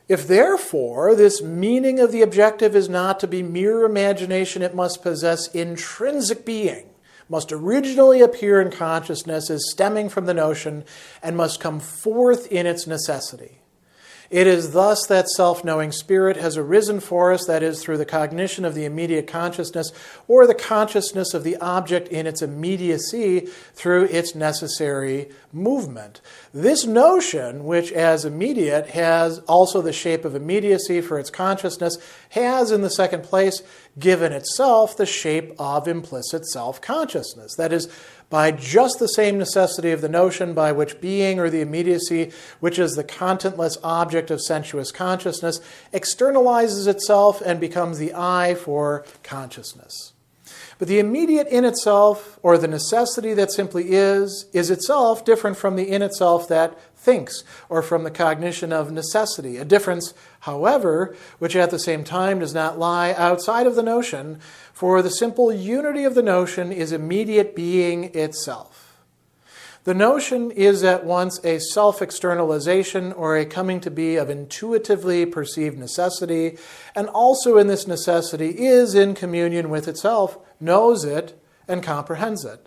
If therefore this meaning of the objective is not to be mere imagination, it must possess intrinsic being, must originally appear in consciousness as stemming from the notion, and must come forth in its necessity. It is thus that self-knowing spirit has arisen for us, that is, through the cognition of the immediate consciousness, or the consciousness of the object in its immediacy through its necessary movement. This notion, which as immediate has also the shape of immediacy for its consciousness, has in the second place given itself the shape of implicit self-consciousness. That is, by just the same necessity of the notion by which being, or the immediacy, which is the contentless object of sensuous consciousness, externalizes itself and becomes the I for consciousness. But the immediate in itself, or the necessity that simply is itself different from the in itself that thinks, or from the cognition of necessity. A difference, however, which at the same time does not lie outside of the notion, for the simple unity of the notion is immediate being itself. The notion is at once a self-externalization, or a coming to be of intuitively perceived necessity, and also in this necessity is in communion with itself, knows it, and comprehends it.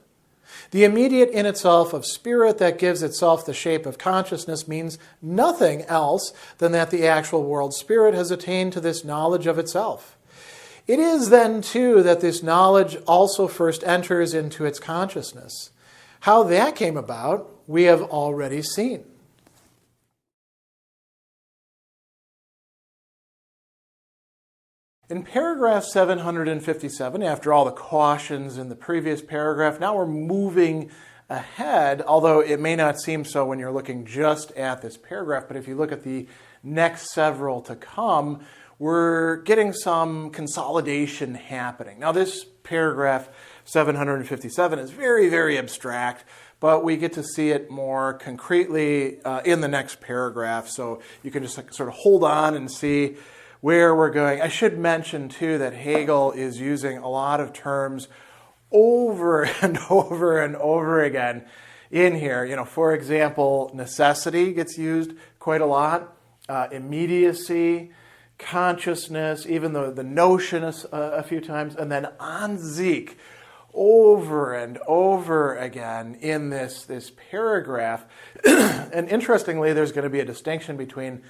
The immediate in itself of spirit that gives itself the shape of consciousness means nothing else than that the actual world spirit has attained to this knowledge of itself. It is then, too, that this knowledge also first enters into its consciousness. How that came about, we have already seen. In paragraph 757, after all the cautions in the previous paragraph, now we're moving ahead, although it may not seem so when you're looking just at this paragraph, but if you look at the next several to come, we're getting some consolidation happening. Now this paragraph 757 is very, very abstract, but we get to see it more concretely in the next paragraph, so you can just sort of hold on and see where we're going. I should mention, too, that Hegel is using a lot of terms over and over and over again in here. You know, for example, necessity gets used quite a lot, immediacy, consciousness, even the notion a few times, and then an sich over and over again in this paragraph. And interestingly, there's going to be a distinction between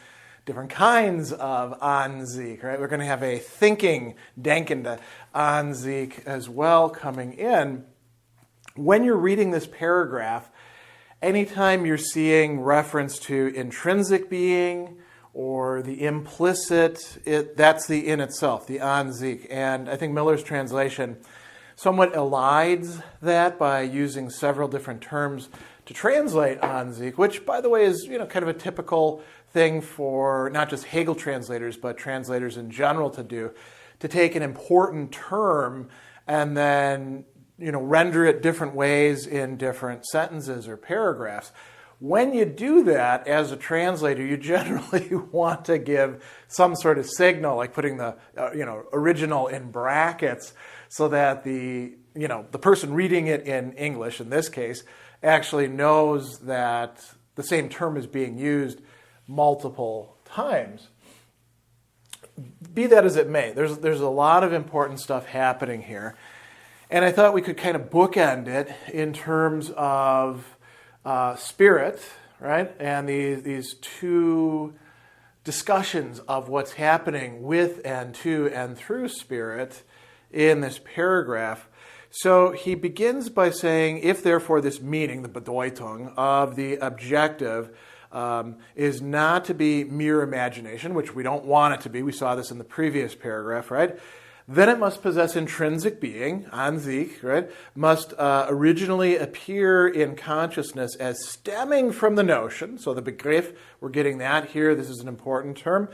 different kinds of an sich, right? We're going to have a thinking, denkende an sich as well coming in. When you're reading this paragraph, anytime you're seeing reference to intrinsic being or the implicit, that's the in itself, the an sich. And I think Miller's translation somewhat elides that by using several different terms to translate an sich, which, by the way, is kind of a typical thing for not just Hegel translators, but translators in general to do, to take an important term and then render it different ways in different sentences or paragraphs. When you do that as a translator, you generally want to give some sort of signal, like putting the original in brackets, so that the person reading it in English, in this case, actually knows that the same term is being used multiple times. Be that as it may, there's a lot of important stuff happening here. And I thought we could kind of bookend it in terms of spirit, right? And these two discussions of what's happening with and to and through spirit in this paragraph. So he begins by saying, if therefore this meaning, the Bedeutung of the objective, is not to be mere imagination, which we don't want it to be. We saw this in the previous paragraph, right? Then it must possess intrinsic being, an sich, right? Must originally appear in consciousness as stemming from the notion. So the Begriff, we're getting that here. This is an important term.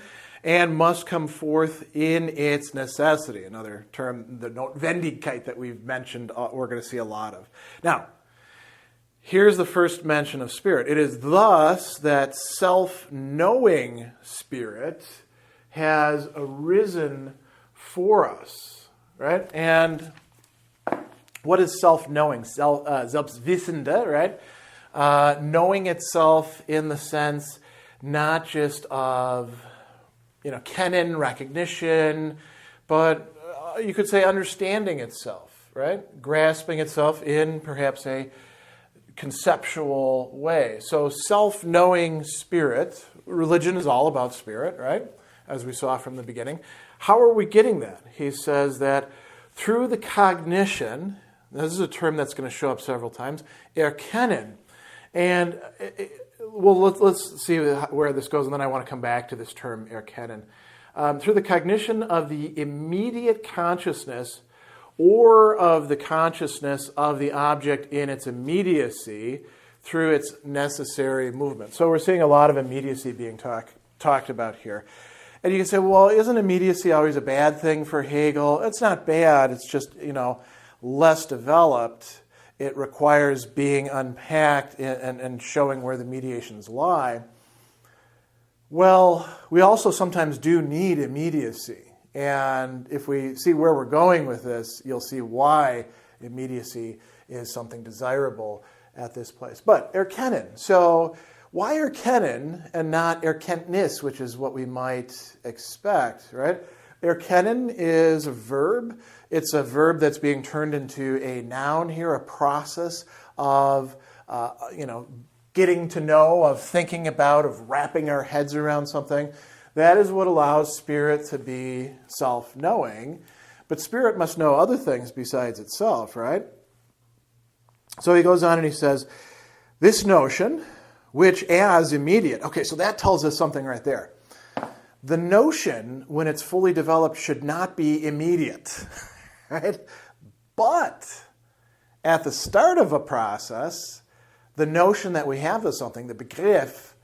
And must come forth in its necessity. Another term, the Notwendigkeit that we've mentioned, we're going to see a lot of. Now, here's the first mention of spirit. It is thus that self-knowing spirit has arisen for us, right? And what is self-knowing? Selbstwissende, right? Knowing itself in the sense not just of kennen, recognition, but you could say understanding itself, right? Grasping itself in perhaps a conceptual way. So self-knowing spirit, religion is all about spirit, right? As we saw from the beginning. How are we getting that? He says that through the cognition, this is a term that's going to show up several times, erkennen. And let's see where this goes, and then I want to come back to this term erkennen. Through the cognition of the immediate consciousness or of the consciousness of the object in its immediacy through its necessary movement. So we're seeing a lot of immediacy being talked about here. And you can say, well, isn't immediacy always a bad thing for Hegel? It's not bad. It's just, less developed. It requires being unpacked and showing where the mediations lie. Well, we also sometimes do need immediacy. And if we see where we're going with this, you'll see why immediacy is something desirable at this place. But erkennen. So why erkennen and not erkenntnis, which is what we might expect, right? Erkennen is a verb. It's a verb that's being turned into a noun here, a process of, getting to know, of thinking about, of wrapping our heads around something. That is what allows spirit to be self-knowing. But spirit must know other things besides itself, right? So he goes on and he says, this notion, which as immediate, okay, so that tells us something right there. The notion, when it's fully developed, should not be immediate, right? But at the start of a process, the notion that we have of something, the Begriff,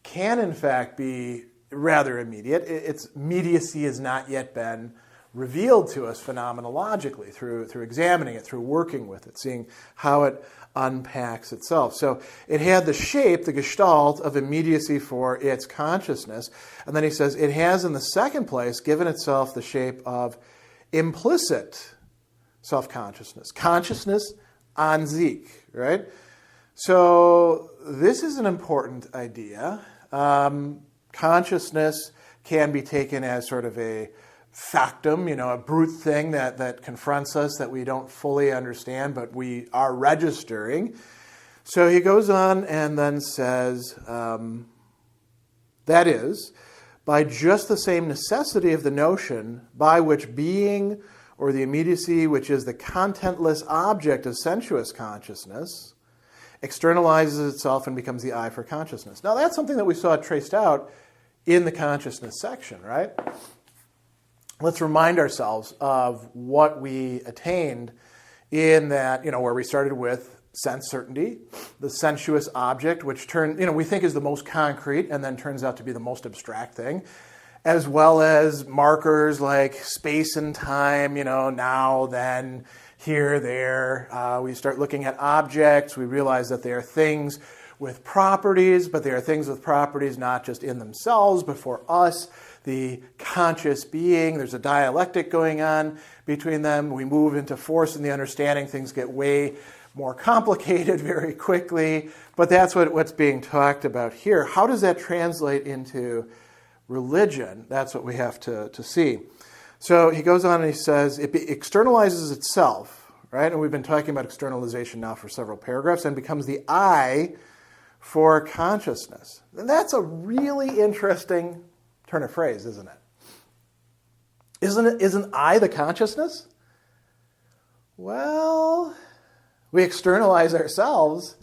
can in fact be rather immediate. Its immediacy has not yet been revealed to us phenomenologically through examining it, through working with it, seeing how it unpacks itself. So it had the shape, the gestalt of immediacy for its consciousness. And then he says it has in the second place given itself the shape of implicit self-consciousness. Consciousness an sich, right? So this is an important idea. Consciousness can be taken as sort of a factum, a brute thing that confronts us, that we don't fully understand, but we are registering. So he goes on and then says, that is, by just the same necessity of the notion by which being, or the immediacy, which is the contentless object of sensuous consciousness, externalizes itself and becomes the I for consciousness. Now that's something that we saw traced out in the consciousness section, right? Let's remind ourselves of what we attained in that, where we started with sense certainty, the sensuous object, which we think is the most concrete and then turns out to be the most abstract thing, as well as markers like space and time, now, then, here, there. We start looking at objects. We realize that they are things with properties, but they are things with properties not just in themselves, but for us, the conscious being. There's a dialectic going on between them. We move into force in the understanding. Things get way more complicated very quickly, but that's what's being talked about here. How does that translate into religion? That's what we have to see. So he goes on and he says, it externalizes itself, right? And we've been talking about externalization now for several paragraphs, and becomes the I for consciousness. And that's a really interesting turn of phrase, isn't it? Isn't I the consciousness? Well, we externalize ourselves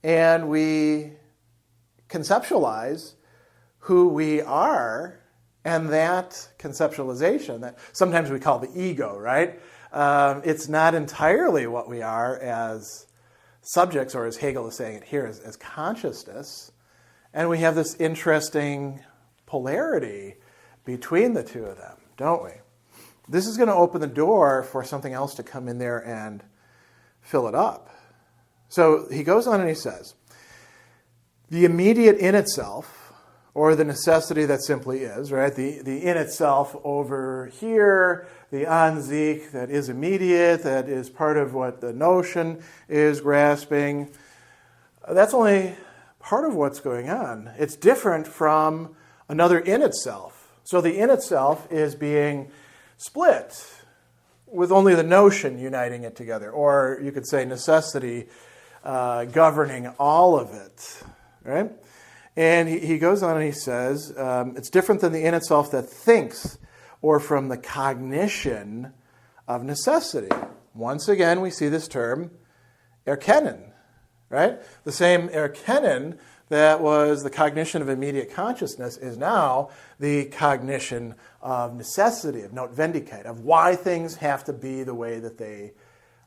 and we conceptualize who we are, and that conceptualization, that sometimes we call the ego, right? It's not entirely what we are as subjects, or as Hegel is saying it here, as consciousness. And we have this interesting polarity between the two of them, don't we? This is going to open the door for something else to come in there and fill it up. So he goes on and he says, the immediate in itself, or the necessity that simply is, right? The in itself over here, the an sich that is immediate, that is part of what the notion is grasping. That's only part of what's going on. It's different from another in itself. So the in itself is being split with only the notion uniting it together, or you could say necessity governing all of it, right? And he goes on and he says, it's different than the in itself that thinks, or from the cognition of necessity. Once again, we see this term, erkennen, right? The same erkennen that was the cognition of immediate consciousness is now the cognition of necessity, of Notwendigkeit, of why things have to be the way that they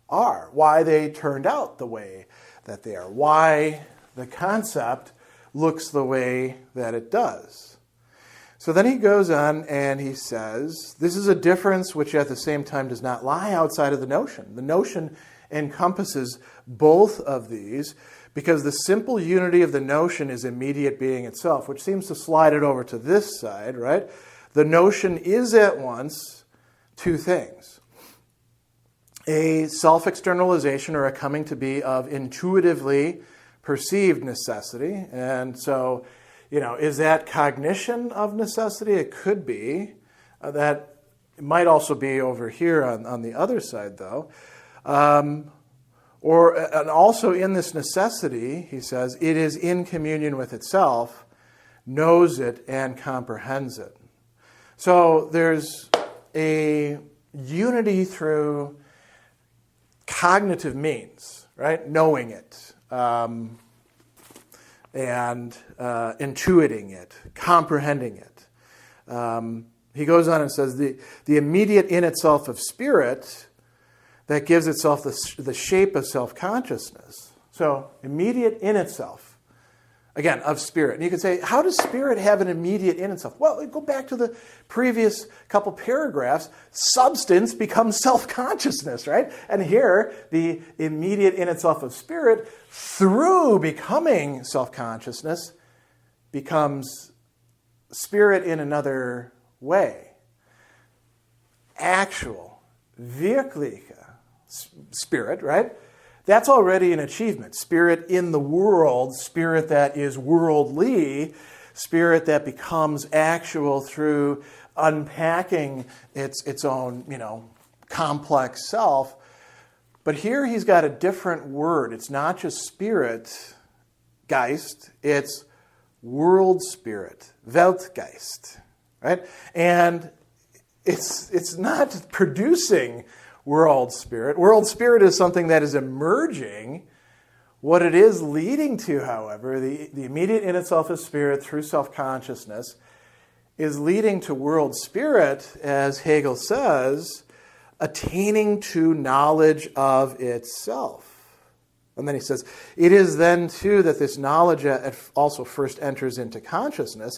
are, why they turned out the way that they are, why the concept looks the way that it does. So then he goes on and he says, this is a difference which at the same time does not lie outside of the notion. The notion encompasses both of these because the simple unity of the notion is immediate being itself, which seems to slide it over to this side, right? The notion is at once two things. A self-externalization or a coming to be of intuitively perceived necessity. And so, is that cognition of necessity? It could be. That might also be over here on the other side, though. And also in this necessity, he says, it is in communion with itself, knows it, and comprehends it. So there's a unity through cognitive means, right? Knowing it, and intuiting it, comprehending it. He goes on and says, the immediate in itself of spirit that gives itself the shape of self-consciousness. So, immediate in itself, again, of spirit. And you could say, how does spirit have an immediate in itself? Well, go back to the previous couple paragraphs. Substance becomes self-consciousness, right? And here, the immediate in itself of spirit, through becoming self-consciousness, becomes spirit in another way. Actual, wirkliche spirit, right? That's already an achievement. Spirit in the world, spirit that is worldly, spirit that becomes actual through unpacking its own, complex self. But here he's got a different word. It's not just spirit, Geist, it's world spirit, Weltgeist, right? And it's not producing world spirit. World spirit is something that is emerging. What it is leading to, however, the immediate in itself of spirit through self-consciousness is leading to world spirit, as Hegel says, attaining to knowledge of itself. And then he says, it is then, too, that this knowledge also first enters into consciousness.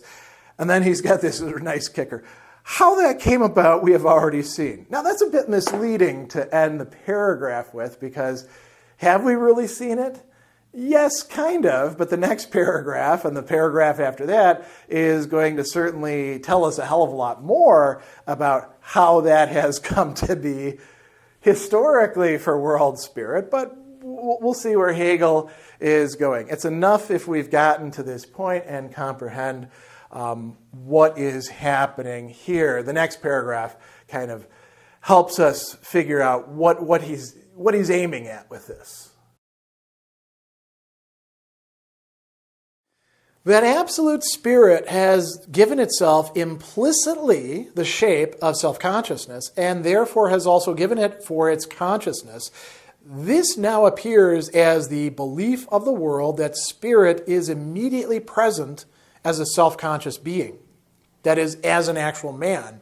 And then he's got this nice kicker. How that came about, we have already seen. Now, that's a bit misleading to end the paragraph with, because have we really seen it? Yes, kind of, but the next paragraph and the paragraph after that is going to certainly tell us a hell of a lot more about how that has come to be historically for world spirit, but we'll see where Hegel is going. It's enough if we've gotten to this point and comprehend what is happening here. The next paragraph kind of helps us figure out what he's aiming at with this. That absolute spirit has given itself implicitly the shape of self-consciousness, and therefore has also given it for its consciousness. This now appears as the belief of the world that spirit is immediately present as a self-conscious being, that is, as an actual man,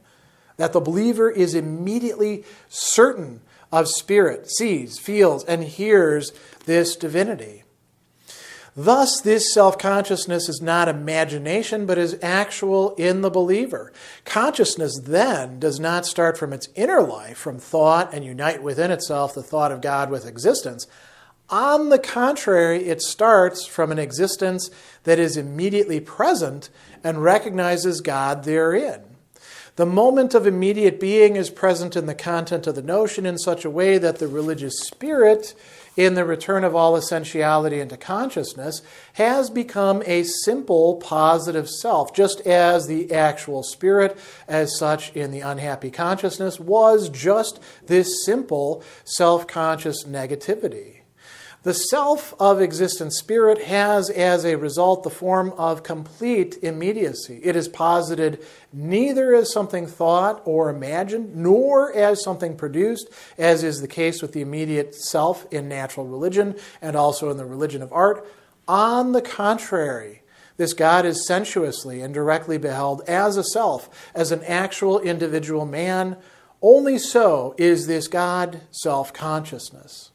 that the believer is immediately certain of spirit, sees, feels, and hears this divinity. Thus, this self-consciousness is not imagination, but is actual in the believer. Consciousness, then, does not start from its inner life, from thought, and unite within itself the thought of God with existence. On the contrary, it starts from an existence that is immediately present and recognizes God therein. The moment of immediate being is present in the content of the notion in such a way that the religious spirit, in the return of all essentiality into consciousness, has become a simple positive self, just as the actual spirit as such in the unhappy consciousness was just this simple self-conscious negativity. The self of existent spirit has, as a result, the form of complete immediacy. It is posited neither as something thought or imagined, nor as something produced, as is the case with the immediate self in natural religion and also in the religion of art. On the contrary, this God is sensuously and directly beheld as a self, as an actual individual man. Only so is this God self-consciousness.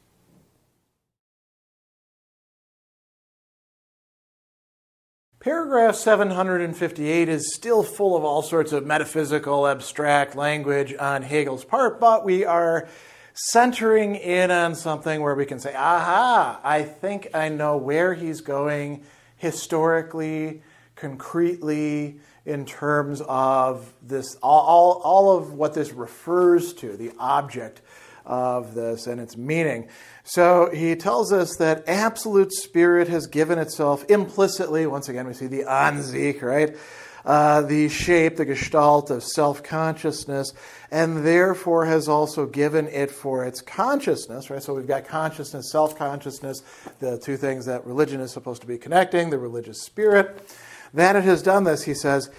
Paragraph 758 is still full of all sorts of metaphysical, abstract language on Hegel's part, but we are centering in on something where we can say, aha, I think I know where he's going historically, concretely, in terms of this, all of what this refers to, the object of this and its meaning. So he tells us that absolute spirit has given itself implicitly, once again we see the An sich, right? The shape, the gestalt of self-consciousness, and therefore has also given it for its consciousness, right? So we've got consciousness, self-consciousness, the two things that religion is supposed to be connecting, the religious spirit. That it has done this, he says,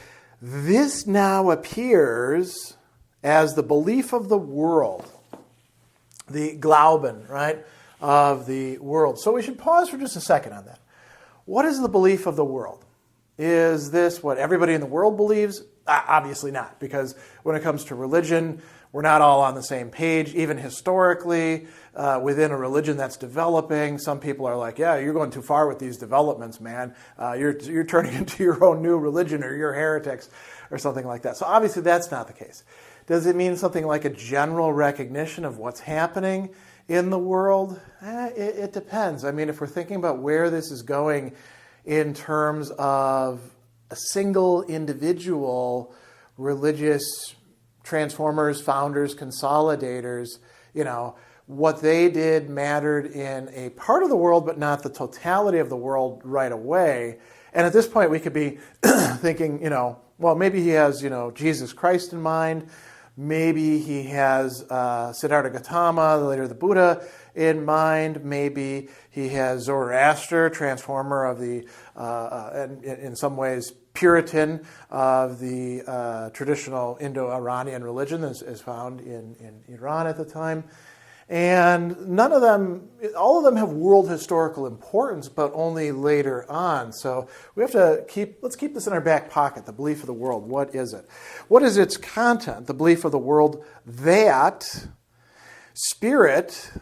this now appears as the belief of the world, the Glauben, right, of the world. So we should pause for just a second on that. What is the belief of the world? Is this what everybody in the world believes? Obviously not, because when it comes to religion, we're not all on the same page. Even historically, within a religion that's developing, some people are like, yeah, you're going too far with these developments, man. You're turning into your own new religion, or you're heretics, or something like that. So obviously that's not the case. Does it mean something like a general recognition of what's happening in the world? It depends. I mean, if we're thinking about where this is going in terms of a single individual religious transformers, founders, consolidators, what they did mattered in a part of the world, but not the totality of the world right away. And at this point, we could be thinking, well, maybe he has, Jesus Christ in mind. Maybe he has Siddhartha Gautama, later the Buddha, in mind. Maybe he has Zoroaster, transformer of the, and in some ways, Puritan of the traditional Indo-Iranian religion as found in Iran at the time. And none of them, all of them have world historical importance, but only later on. So we have to let's keep this in our back pocket, the belief of the world. What is it? What is its content? The belief of the world that spirit,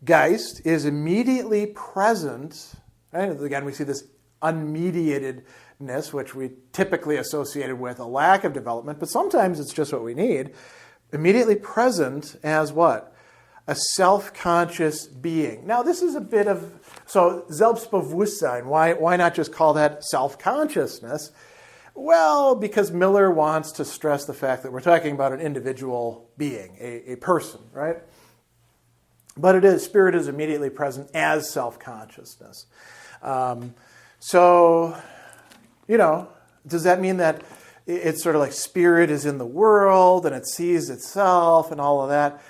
Geist, is immediately present. Right? Again, we see this unmediatedness, which we typically associated with a lack of development, but sometimes it's just what we need. Immediately present as what? A self-conscious being. Now, this is a bit of, so Selbstbewusstsein, why not just call that self-consciousness? Well, because Miller wants to stress the fact that we're talking about an individual being, a person, right? But spirit is immediately present as self-consciousness. So, does that mean that it's sort of like spirit is in the world and it sees itself and all of that?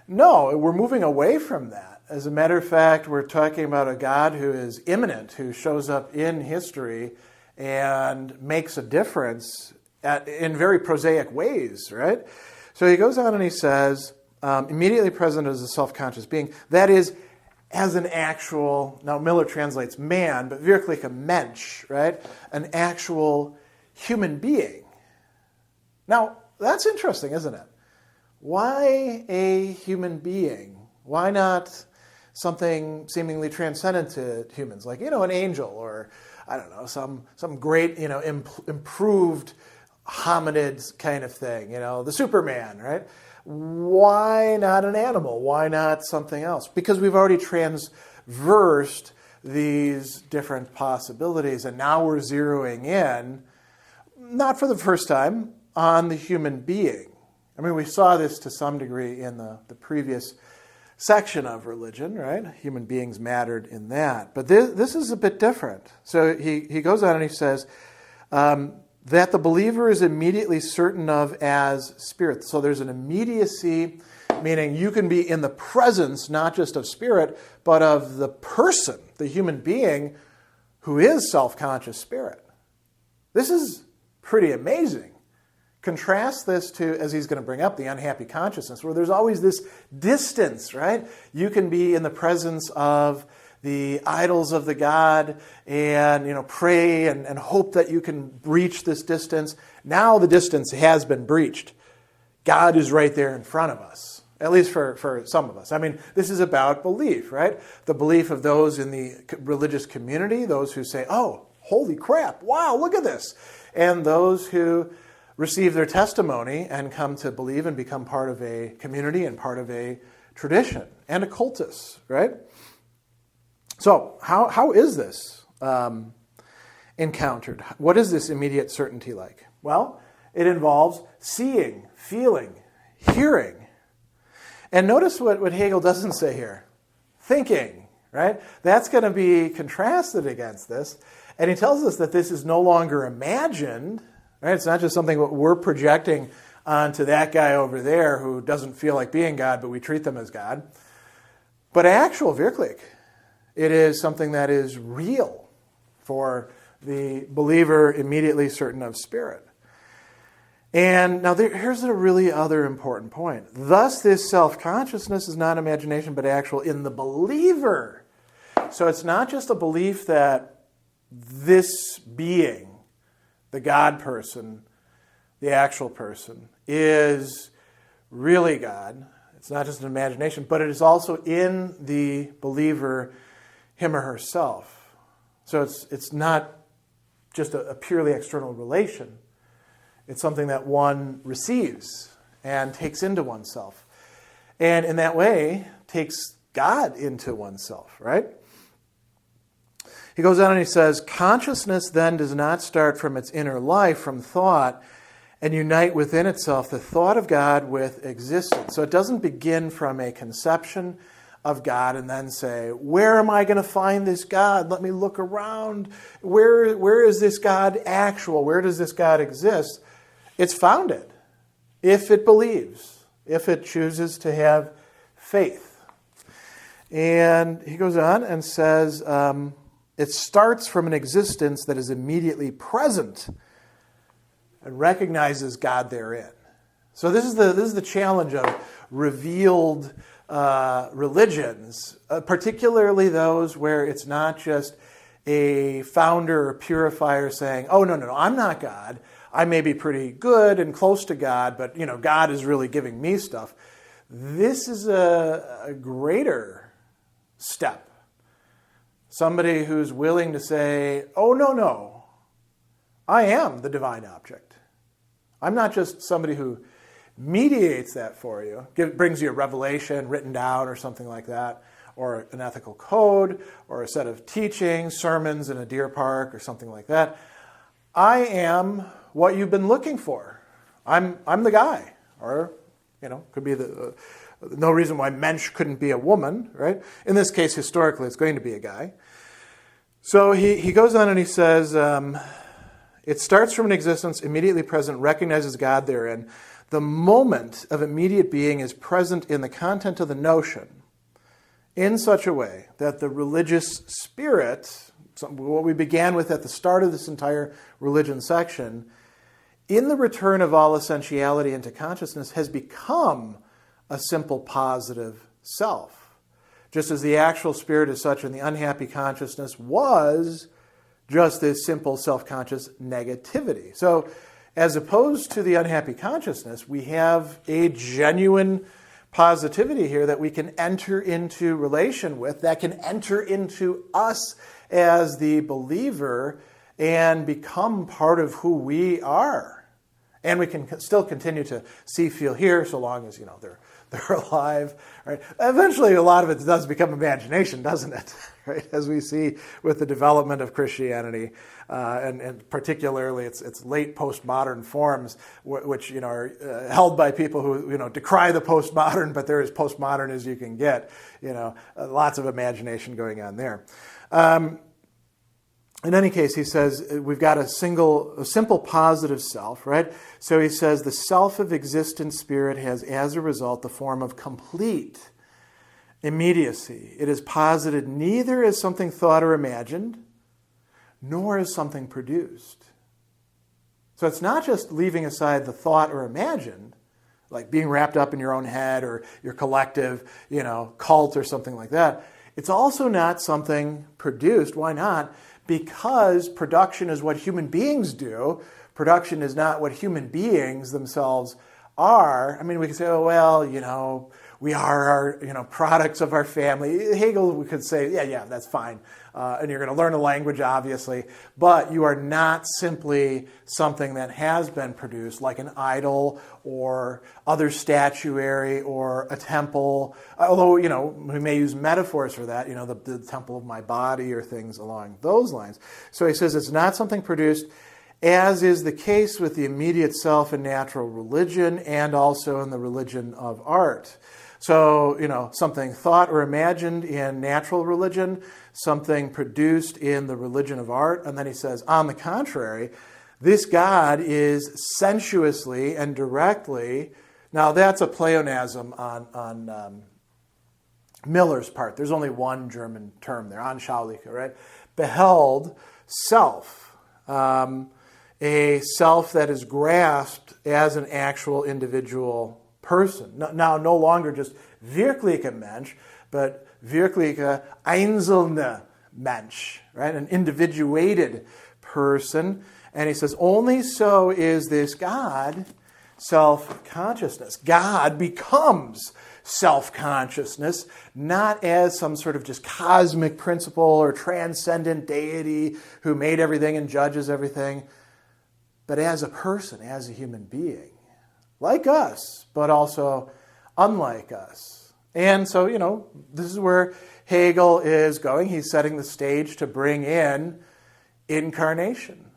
No, we're moving away from that. As a matter of fact, we're talking about a God who is immanent, who shows up in history and makes a difference in very prosaic ways, right? So he goes on and he says, immediately present as a self-conscious being, that is, as an actual, now Miller translates man, but wirklich a Mensch, right? An actual human being. Now, that's interesting, isn't it? Why a human being? Why not something seemingly transcendent to humans, like, an angel or, I don't know, some great, improved hominids kind of thing, the Superman, right? Why not an animal? Why not something else? Because we've already transversed these different possibilities, and now we're zeroing in, not for the first time, on the human being. I mean, we saw this to some degree in the previous section of religion, right? Human beings mattered in that. But this is a bit different. So he goes on and he says that the believer is immediately certain of as spirit. So there's an immediacy, meaning you can be in the presence not just of spirit, but of the person, the human being, who is self-conscious spirit. This is pretty amazing. Contrast this to, as he's going to bring up, the unhappy consciousness, where there's always this distance, right? You can be in the presence of the idols of the god and, pray and hope that you can breach this distance. Now the distance has been breached. God is right there in front of us, at least for some of us. I mean, this is about belief, right? The belief of those in the religious community, those who say, oh, holy crap, wow, look at this. And those who receive their testimony and come to believe and become part of a community and part of a tradition and a cultus, right? So how is this encountered? What is this immediate certainty like? Well, it involves seeing, feeling, hearing. And notice what Hegel doesn't say here. Thinking, right? That's going to be contrasted against this. And he tells us that this is no longer imagined. Right? It's not just something that we're projecting onto that guy over there who doesn't feel like being God, but we treat them as God. But actual Wirklichkeit. It is something that is real for the believer immediately certain of spirit. And now here's a really other important point. Thus, this self-consciousness is not imagination, but actual in the believer. So it's not just a belief that this being, the God person, the actual person, is really God. It's not just an imagination, but it is also in the believer, him or herself. So it's not just a purely external relation. It's something that one receives and takes into oneself. And in that way, takes God into oneself, right? He goes on and he says, consciousness then does not start from its inner life, from thought, and unite within itself the thought of God with existence. So it doesn't begin from a conception of God and then say, where am I going to find this God? Let me look around. Where is this God actual? Where does this God exist? It's founded if it believes, if it chooses to have faith. And he goes on and says, it starts from an existence that is immediately present and recognizes God therein. So this is the challenge of revealed religions, particularly those where it's not just a founder or purifier saying, oh, no, I'm not God. I may be pretty good and close to God, but God is really giving me stuff. This is a greater step. Somebody who's willing to say, oh, no, I am the divine object. I'm not just somebody who mediates that for you, brings you a revelation written down or something like that, or an ethical code, or a set of teachings, sermons in a deer park, or something like that. I am what you've been looking for. I'm the guy. Or, could be no reason why mensch couldn't be a woman, right? In this case, historically, it's going to be a guy. So he goes on and he says, it starts from an existence immediately present, recognizes God therein. The moment of immediate being is present in the content of the notion in such a way that the religious spirit, what we began with at the start of this entire religion section, in the return of all essentiality into consciousness, has become a simple positive self. Just as the actual spirit is such and the unhappy consciousness was just this simple self-conscious negativity. So as opposed to the unhappy consciousness, we have a genuine positivity here that we can enter into relation with, that can enter into us as the believer and become part of who we are. And we can still continue to see, feel, hear, so long as, they're alive, right? Eventually, a lot of it does become imagination, doesn't it? Right? As we see with the development of Christianity, and particularly its late postmodern forms, which are held by people who decry the postmodern, but they're as postmodern as you can get. Lots of imagination going on there. In any case, he says we've got a simple positive self, right? So he says the self of existent spirit has, as a result, the form of complete immediacy. It is posited neither as something thought or imagined, nor as something produced. So it's not just leaving aside the thought or imagined, like being wrapped up in your own head or your collective, cult or something like that. It's also not something produced. Why not? Because production is what human beings do. Production is not what human beings themselves are. I mean, we can say, oh, well, we are our, products of our family. Hegel, we could say, yeah, that's fine. And you're going to learn a language, obviously. But you are not simply something that has been produced, like an idol or other statuary or a temple. Although, we may use metaphors for that, the temple of my body or things along those lines. So he says it's not something produced, as is the case with the immediate self in natural religion and also in the religion of art. So, something thought or imagined in natural religion, something produced in the religion of art. And then he says, on the contrary, this God is sensuously and directly, now that's a pleonasm on Miller's part. There's only one German term there, anschauliche, right? Beheld self, a self that is grasped as an actual individual person. Now, no longer just wirklicher Mensch, but wirklicher einzelner Mensch, right? An individuated person. And he says, only so is this God self-consciousness. God becomes self-consciousness, not as some sort of just cosmic principle or transcendent deity who made everything and judges everything, but as a person, as a human being. Like us, but also unlike us. And so, this is where Hegel is going. He's setting the stage to bring in incarnation.